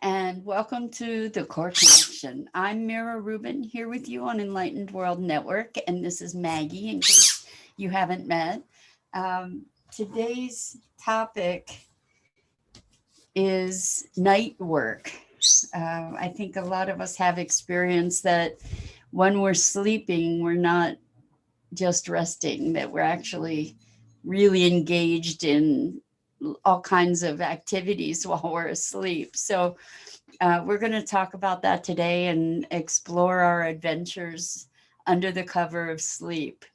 and welcome to the Core Connection. I'm Mira Rubin here with you on Enlightened World Network, and this is Maggie, in case you haven't met. Today's topic is night work. I think a lot of us have experienced that when we're sleeping, we're not just resting, that we're actually really engaged in all kinds of activities while we're asleep. So, we're going to talk about that today and explore our adventures under the cover of sleep.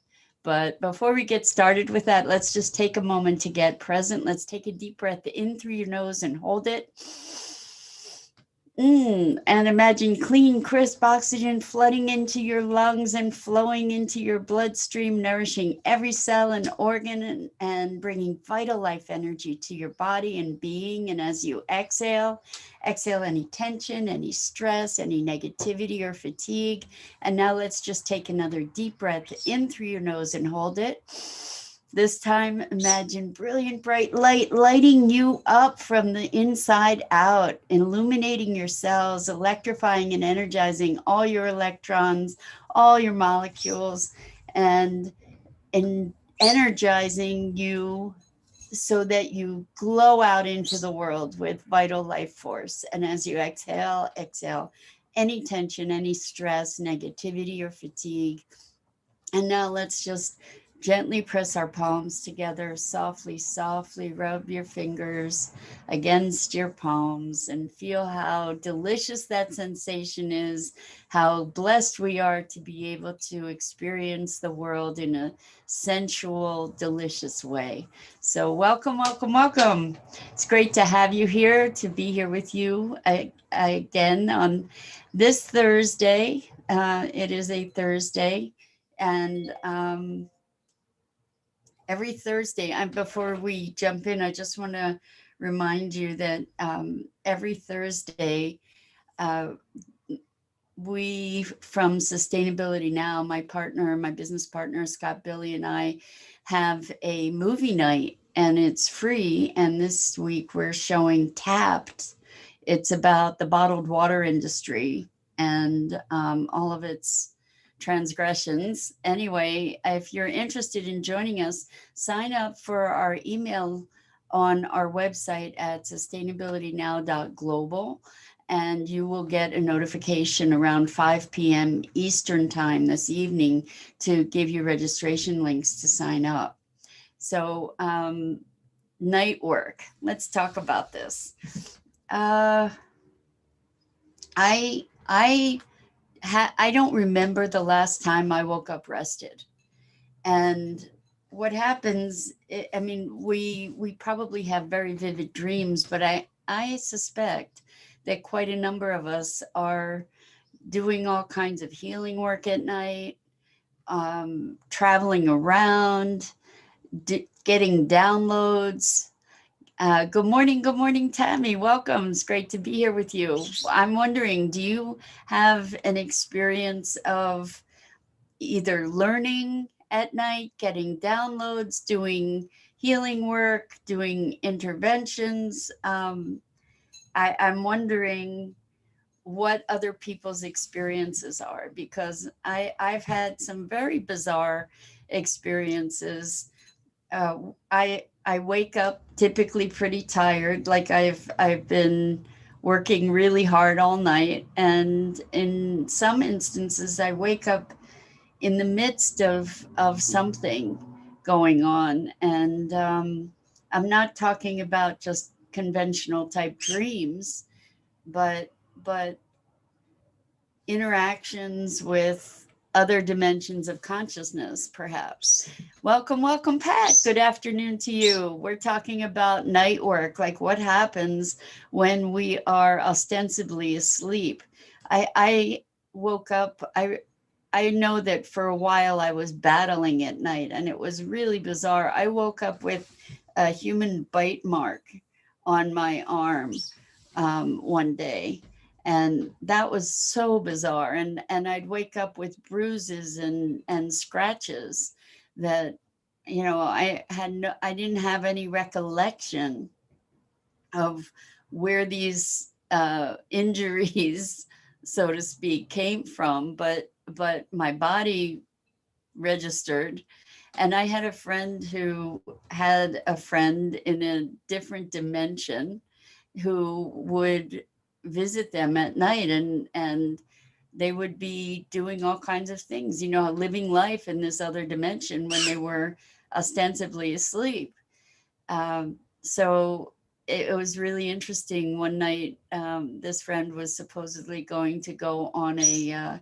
But before we get started with that, let's just take a moment to get present. Let's take a deep breath in through your nose and hold it. And imagine clean, crisp oxygen flooding into your lungs and flowing into your bloodstream, nourishing every cell and organ and bringing vital life energy to your body and being. And as you exhale, exhale any tension, any stress, any negativity or fatigue. And now let's just take another deep breath in through your nose and hold it. This time, imagine brilliant bright light lighting you up from the inside out, illuminating your cells, electrifying and energizing all your electrons, all your molecules, and, and energizing you so that you glow out into the world with vital life force. And as you exhale, exhale any tension, any stress, negativity, or fatigue. And now let's just gently press our palms together, softly, softly rub your fingers against your palms and feel how delicious that sensation is, how blessed we are to be able to experience the world in a sensual, delicious way. So, welcome, welcome, welcome. It's great to have you here, to be here with you again on this Thursday. It is a Thursday. And every Thursday, before we jump in, I just want to remind you that every Thursday, uh, we from Sustainability Now, my partner, my business partner, Scott Billy, and I have a movie night, and it's free. And this week we're showing Tapped. It's about the bottled water industry and all of its transgressions. Anyway, if you're interested in joining us, sign up for our email on our website at sustainabilitynow.global, and you will get a notification around 5 p.m. Eastern time this evening to give you registration links to sign up. So, night work. Let's talk about this. Uh, I I I don't remember the last time I woke up rested. And what happens, I mean, we probably have very vivid dreams, but I suspect that quite a number of us are doing all kinds of healing work at night, traveling around, getting downloads. Good morning, Tammy. Welcome. It's great to be here with you. I'm wondering, do you have an experience of either learning at night, getting downloads, doing healing work, doing interventions? I'm wondering what other people's experiences are, because I've had some very bizarre experiences. I wake up typically pretty tired, like I've been working really hard all night, and in some instances I wake up in the midst of something going on, and I'm not talking about just conventional type dreams, but but interactions with other dimensions of consciousness, perhaps. Welcome, welcome, Pat. Good afternoon to you. We're talking about night work, like what happens when we are ostensibly asleep. I woke up, I know that for a while I was battling at night, and it was really bizarre. I woke up with a human bite mark on my arm one day, and that was so bizarre. And I'd wake up with bruises and scratches that, I didn't have any recollection of where these injuries, so to speak, came from, but my body registered. And I had a friend who had a friend in a different dimension who would visit them at night, and they would be doing all kinds of things, living life in this other dimension when they were ostensibly asleep. So it was really interesting. One night, this friend was supposedly going to go on a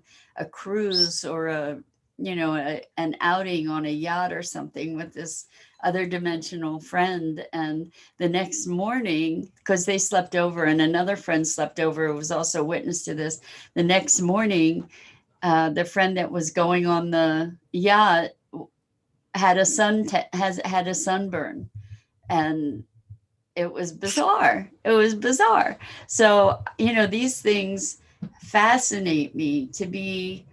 cruise, or an outing on a yacht or something with this other dimensional friend. And the next morning, because they slept over and another friend slept over, who was also witness to this, the next morning, the friend that was going on the yacht has had a sunburn, and it was bizarre. It was bizarre. So, these things fascinate me, to be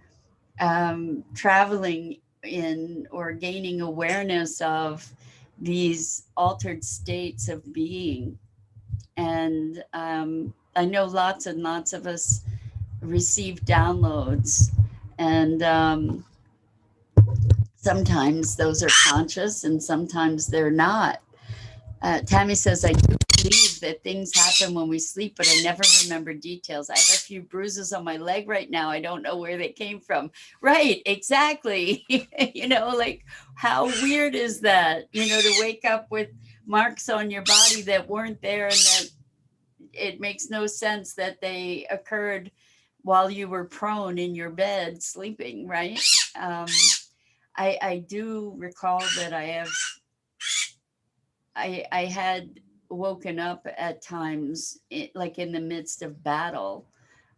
traveling in or gaining awareness of these altered states of being. And I know lots and lots of us receive downloads, and sometimes those are conscious and sometimes they're not. Tammy says, I do believe that things happen when we sleep, but I never remember details. I have a few bruises on my leg right now. I don't know where they came from. Right, exactly. Like, how weird is that, to wake up with marks on your body that weren't there, and that it makes no sense that they occurred while you were prone in your bed sleeping, right? Um, I do recall that I had woken up at times, like in the midst of battle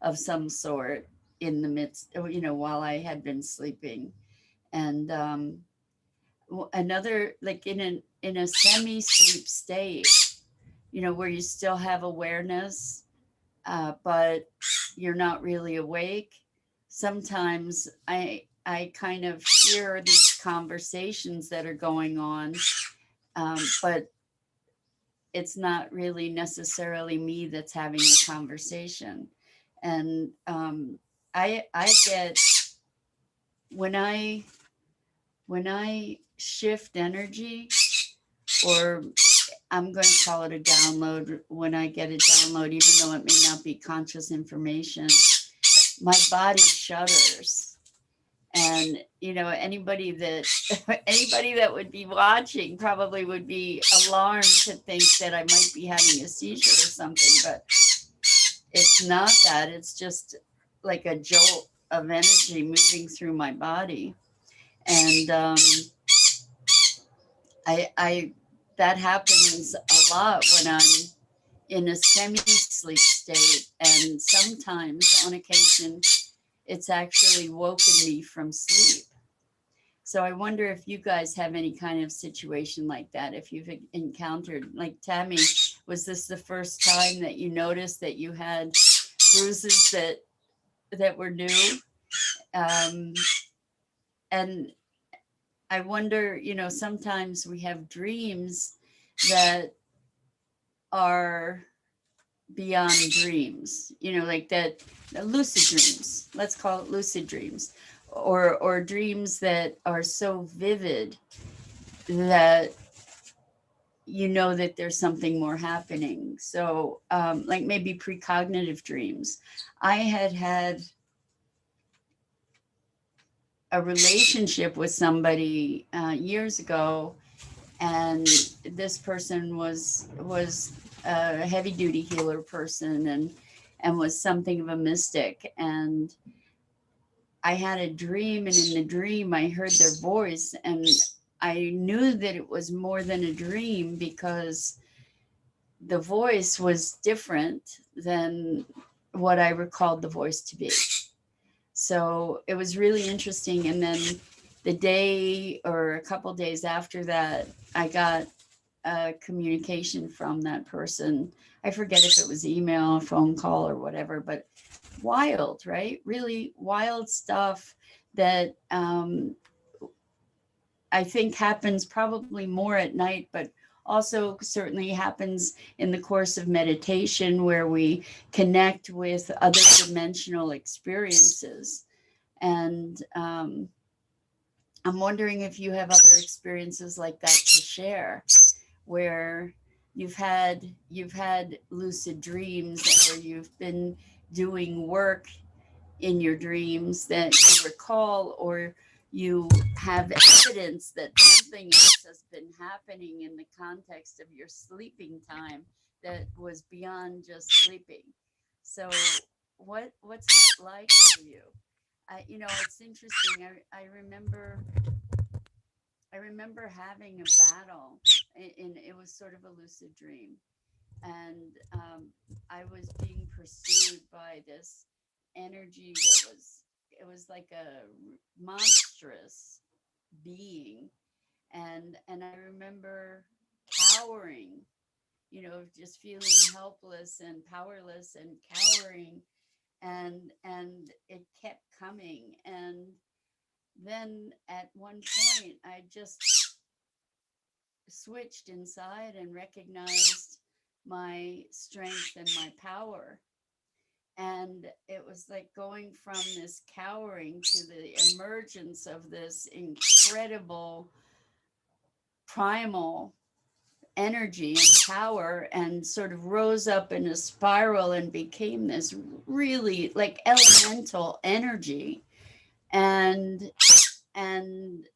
of some sort, in the midst, while I had been sleeping. And another, like in a semi sleep state, where you still have awareness, but you're not really awake. Sometimes I kind of hear these conversations that are going on, but it's not really necessarily me that's having the conversation. And I get, when I shift energy, or I'm going to call it a download, when I get a download, even though it may not be conscious information, my body shudders. And anybody that would be watching probably would be alarmed to think that I might be having a seizure or something, but it's not that. It's just like a jolt of energy moving through my body. And I that happens a lot when I'm in a semi-sleep state, and sometimes, on occasion, it's actually woken me from sleep. So I wonder if you guys have any kind of situation like that, if you've encountered, like Tammy, was this the first time that you noticed that you had bruises that were new? Um, and I wonder, sometimes we have dreams that are beyond dreams, like that, lucid dreams, let's call it lucid dreams, or dreams that are so vivid that that there's something more happening. So like maybe precognitive dreams. I had a relationship with somebody years ago, and this person was a heavy duty healer person, and was something of a mystic. And I had a dream, and in the dream I heard their voice, and I knew that it was more than a dream, because the voice was different than what I recalled the voice to be. So it was really interesting. And then the day or a couple days after that, I got a communication from that person. I forget if it was email, phone call, or whatever, but wild, right? Really wild stuff that I think happens probably more at night, but also certainly happens in the course of meditation, where we connect with other dimensional experiences. And I'm wondering if you have other experiences like that to share, where you've had lucid dreams, or you've been doing work in your dreams that you recall, or you have evidence that something else has been happening in the context of your sleeping time that was beyond just sleeping. So what's that like for you? It's interesting. I remember having a battle, and it was sort of a lucid dream, and I was being pursued by this energy that it was like a monstrous being, and I remember cowering, just feeling helpless and powerless and cowering, and it kept coming, and then at one point I just switched inside and recognized my strength and my power. And it was like going from this cowering to the emergence of this incredible primal energy and power, and sort of rose up in a spiral and became this really like elemental energy. And and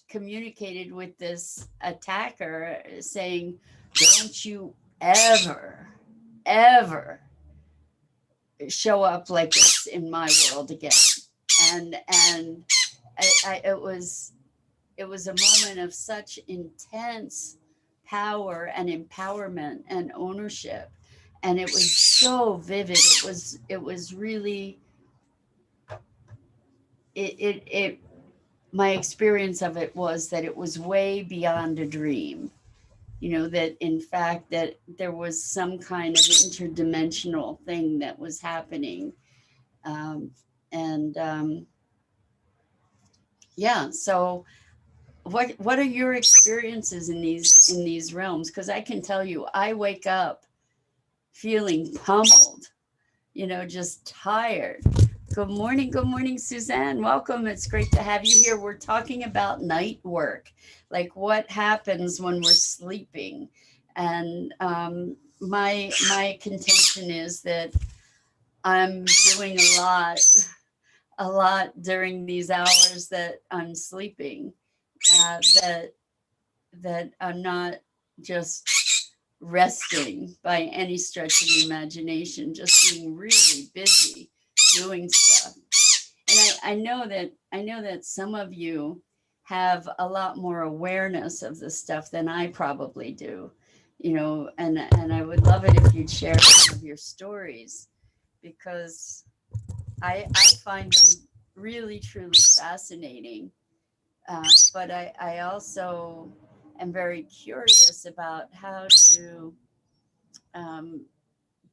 communicated with this attacker, saying, "Don't you ever show up like this in my world again." And it was a moment of such intense power and empowerment and ownership, and it was so vivid. It was really it my experience of it was that it was way beyond a dream. That in fact that there was some kind of interdimensional thing that was happening. And yeah, so what are your experiences in these realms? Because I can tell you, I wake up feeling pummeled, just tired. Good morning, Suzanne. Welcome. It's great to have you here. We're talking about night work, like what happens when we're sleeping. And my contention is that I'm doing a lot during these hours that I'm sleeping, that I'm not just resting by any stretch of the imagination, just being really busy doing stuff. And I know that some of you have a lot more awareness of the stuff than I probably do, and I would love it if you'd share some of your stories, because I find them really truly fascinating. But I also am very curious about how to um,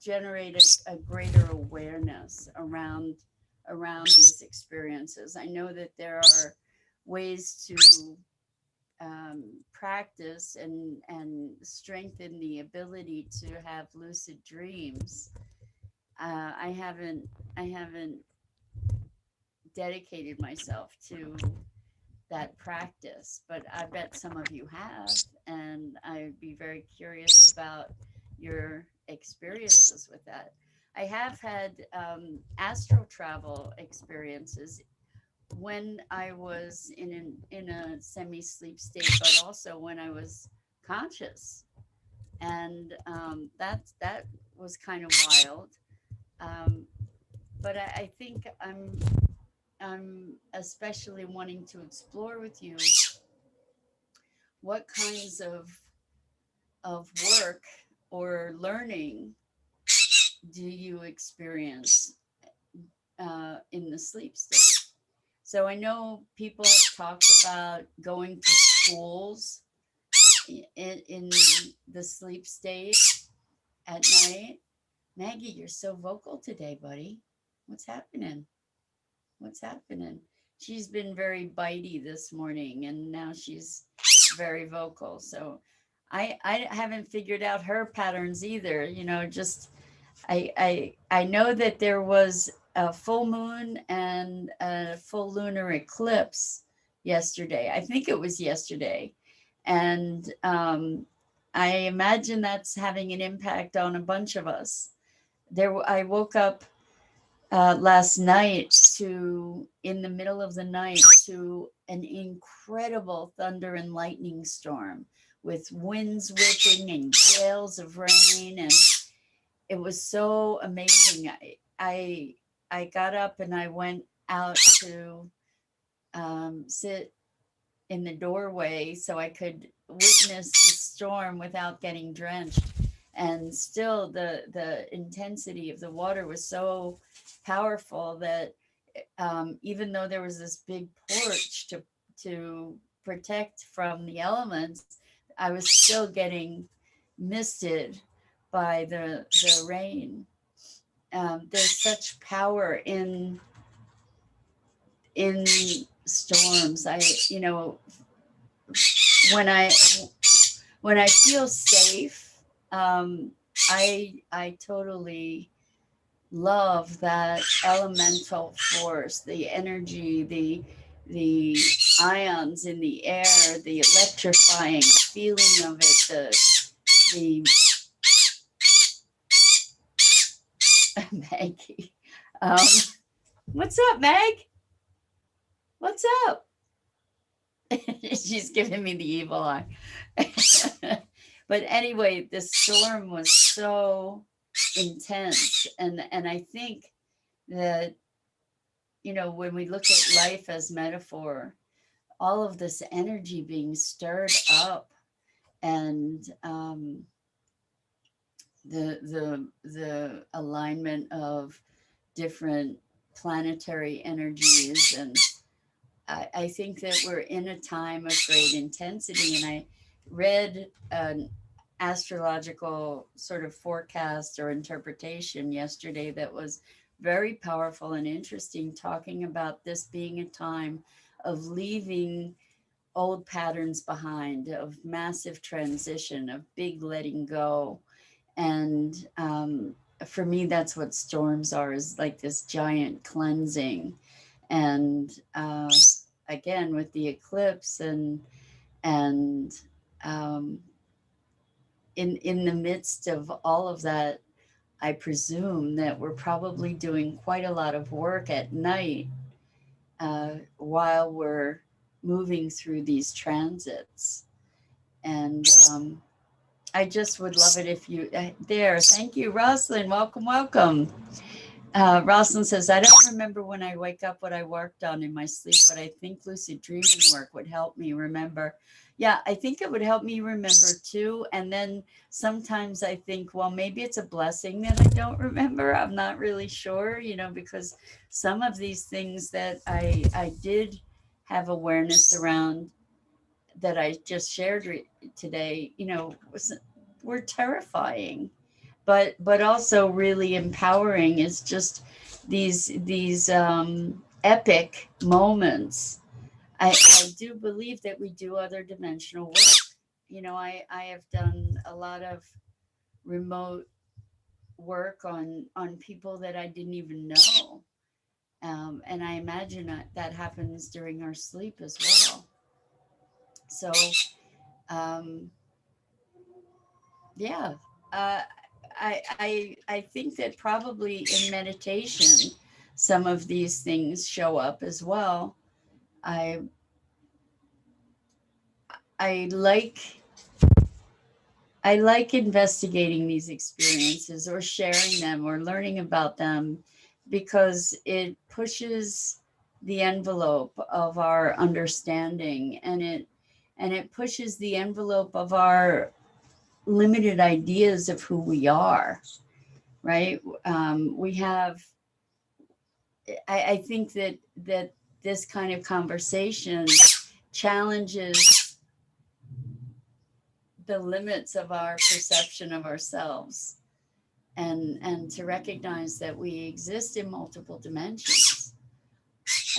generate a greater awareness around these experiences. I know that there are ways to practice and strengthen the ability to have lucid dreams. I haven't dedicated myself to that practice, but I bet some of you have, and I'd be very curious about your experiences with that. I have had astral travel experiences when I was in a semi sleep state, but also when I was conscious, and that was kind of wild. Um, but I think I'm especially wanting to explore with you what kinds of work or learning do you experience in the sleep state. So I know people have talked about going to schools in the sleep state at night. Maggie, you're so vocal today, buddy. What's happening? What's happening? She's been very bitey this morning, and now she's very vocal. So I haven't figured out her patterns either. Just I know that there was a full moon and a full lunar eclipse yesterday. I think it was yesterday, and I imagine that's having an impact on a bunch of us. I woke up last night to in the middle of the night to an incredible thunder and lightning storm with winds whipping and gales of rain, and it was so amazing. I got up and I went out to sit in the doorway so I could witness the storm without getting drenched. And still, the intensity of the water was so powerful that even though there was this big porch to protect from the elements, I was still getting misted by the rain. There's such power in storms. When I when I feel safe, I totally love that elemental force, the energy, the ions in the air, the electrifying feeling of it, the Maggie. Um, what's up, Meg? What's up? She's giving me the evil eye. But anyway, the storm was so intense, and I think that when we look at life as metaphor, all of this energy being stirred up, and the alignment of different planetary energies, and I think that we're in a time of great intensity. And I read an astrological sort of forecast or interpretation yesterday that was very powerful and interesting, talking about this being a time of leaving old patterns behind, of massive transition, of big letting go. And for me, that's what storms are, is like this giant cleansing. And again, with the eclipse and um, in the midst of all of that, I presume that we're probably doing quite a lot of work at night while we're moving through these transits. And I just would love it if you there. Thank you, Rosalind. Welcome, welcome. Rosalind says, I don't remember when I wake up what I worked on in my sleep, but I think lucid dreaming work would help me remember. Yeah, I think it would help me remember too. And then sometimes I think, well, maybe it's a blessing that I don't remember. I'm not really sure, because some of these things that I did have awareness around that I just shared today, were terrifying, but also really empowering. Is just these epic moments. I do believe that we do other dimensional work. I have done a lot of remote work on people that I didn't even know, and I imagine that happens during our sleep as well. So um, yeah, uh, I think that probably in meditation, some of these things show up as well. I I like I like investigating these experiences or sharing them or learning about them, because it pushes the envelope of our understanding, and it pushes the envelope of our limited ideas of who we are, right? We have, I think that this kind of conversation challenges the limits of our perception of ourselves, and to recognize that we exist in multiple dimensions.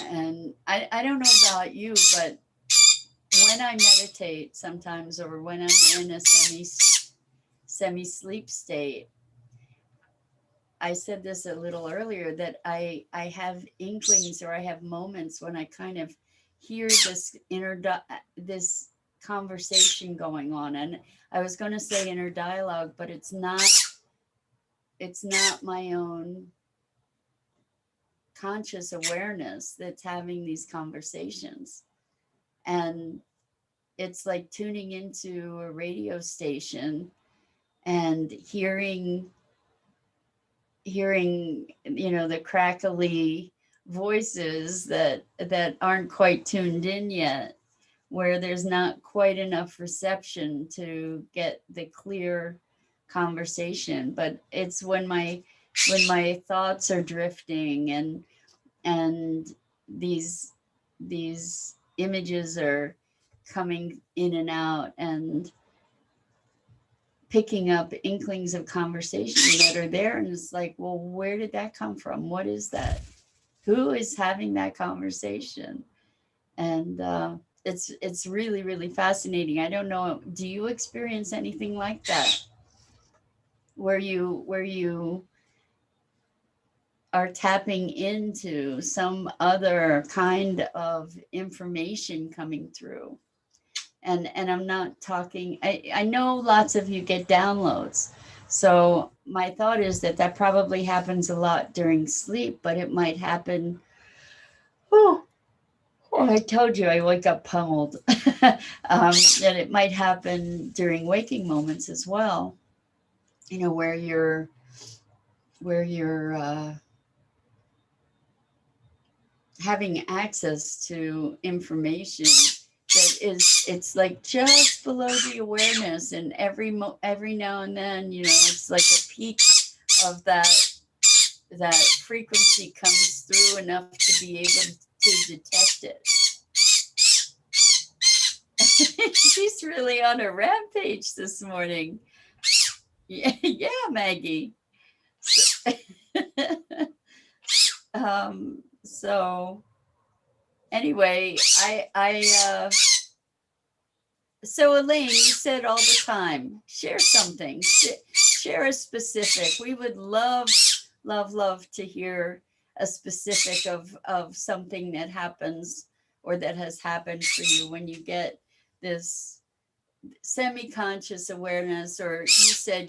And I don't know about you, but when I meditate sometimes, or when I'm in a semi-sleep state, I said this a little earlier, that I have inklings, or I have moments when I kind of hear this conversation going on. And I was going to say inner dialogue, but it's not my own conscious awareness that's having these conversations. And it's like tuning into a radio station and hearing the crackly voices that aren't quite tuned in yet, where there's not quite enough reception to get the clear conversation. But it's when my thoughts are drifting, and these images are coming in and out, and picking up inklings of conversation that are there, and it's like, well, where did that come from? What is that? Who is having that conversation? And it's really, really fascinating. I don't know, do you experience anything like that, where you are tapping into some other kind of information coming through? And I'm not talking, I know lots of you get downloads. So my thought is that probably happens a lot during sleep, but it might happen. Oh, I told you I wake up pummeled. That it might happen during waking moments as well. Where you're having access to information that it's like just below the awareness, and every now and then, it's like a peak of that frequency comes through enough to be able to detect it. She's really on a rampage this morning. Yeah, yeah, Maggie. So anyway, so Elaine, you said all the time, share something, share a specific. We would love, love, love to hear a specific of something that happens, or that has happened for you, when you get this semi-conscious awareness. Or you said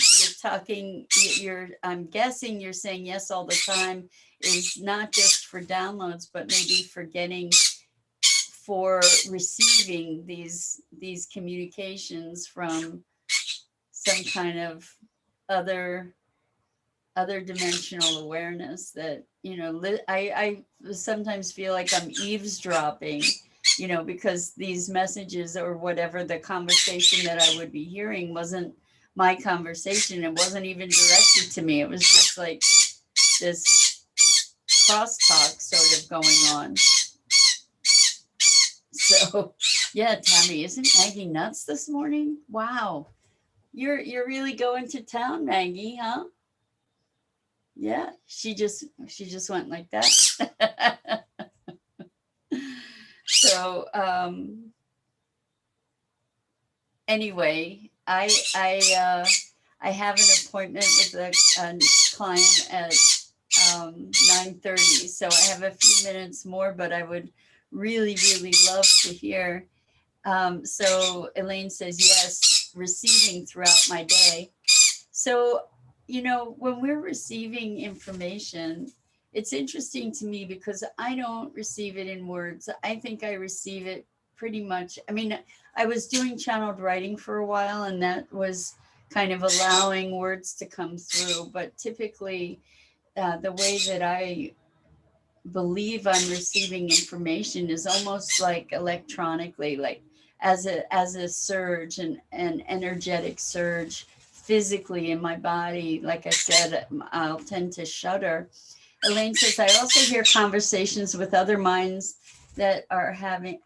I'm guessing you're saying yes all the time is not just for downloads, but maybe for receiving these communications from some kind of other dimensional awareness, that I sometimes feel like I'm eavesdropping, because these messages, or whatever the conversation that I would be hearing, wasn't my conversation. It wasn't even directed to me. It was just like this crosstalk sort of going on. So yeah, Tammy, isn't Maggie nuts this morning? Wow. You're really going to town, Maggie, huh? Yeah, she just went like that. So anyway, I have an appointment with a client at 9:30, so I have a few minutes more, but I would really, really love to hear. So Elaine says, yes, receiving throughout my day. So, when we're receiving information, it's interesting to me, because I don't receive it in words. I think I receive it pretty much. I mean, I was doing channeled writing for a while, and that was kind of allowing words to come through. But typically, the way that I believe I'm receiving information is almost like electronically, like as a surge, and an energetic surge physically in my body. Like I said, I'll tend to shudder. Elaine says, I also hear conversations with other minds that are having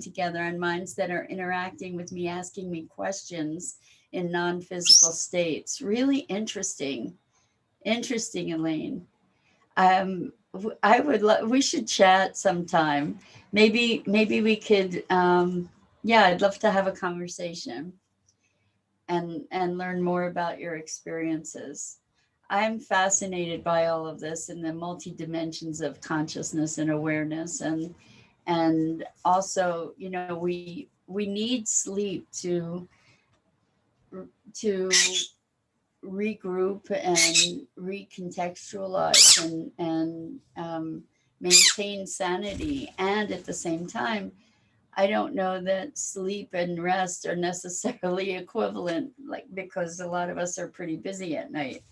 together, and minds that are interacting with me, asking me questions in non-physical states. Really interesting, Elaine. I would love, we should chat sometime. Maybe we could, yeah, I'd love to have a conversation and learn more about your experiences. I'm fascinated by all of this and the multi dimensions of consciousness and awareness, and also, you know, we need sleep to regroup and recontextualize and maintain sanity. And at the same time, I don't know that sleep and rest are necessarily equivalent, like, because a lot of us are pretty busy at night.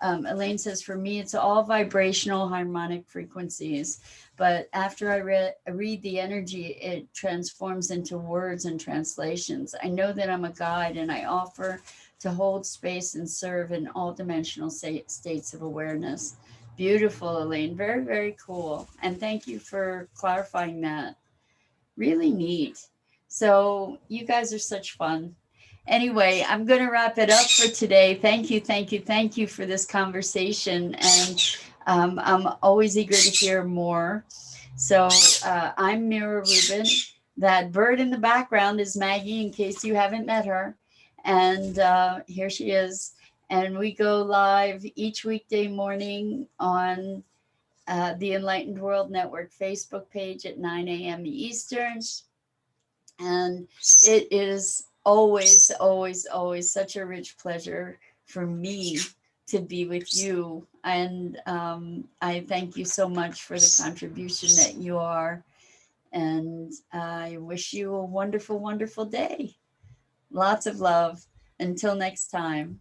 Elaine says, for me, it's all vibrational harmonic frequencies. But after read the energy, it transforms into words and translations. I know that I'm a guide and I offer to hold space and serve in all dimensional states of awareness. Beautiful, Elaine. Very, very cool. And thank you for clarifying that. Really neat. So, you guys are such fun. Anyway, I'm going to wrap it up for today. Thank you, thank you, thank you for this conversation. And I'm always eager to hear more. So I'm Mira Rubin. That bird in the background is Maggie, in case you haven't met her. And here she is. And we go live each weekday morning on the Enlightened World Network Facebook page at 9 a.m. Eastern. And it is always, always, always such a rich pleasure for me to be with you. And I thank you so much for the contribution that you are. And I wish you a wonderful, wonderful day. Lots of love. Until next time.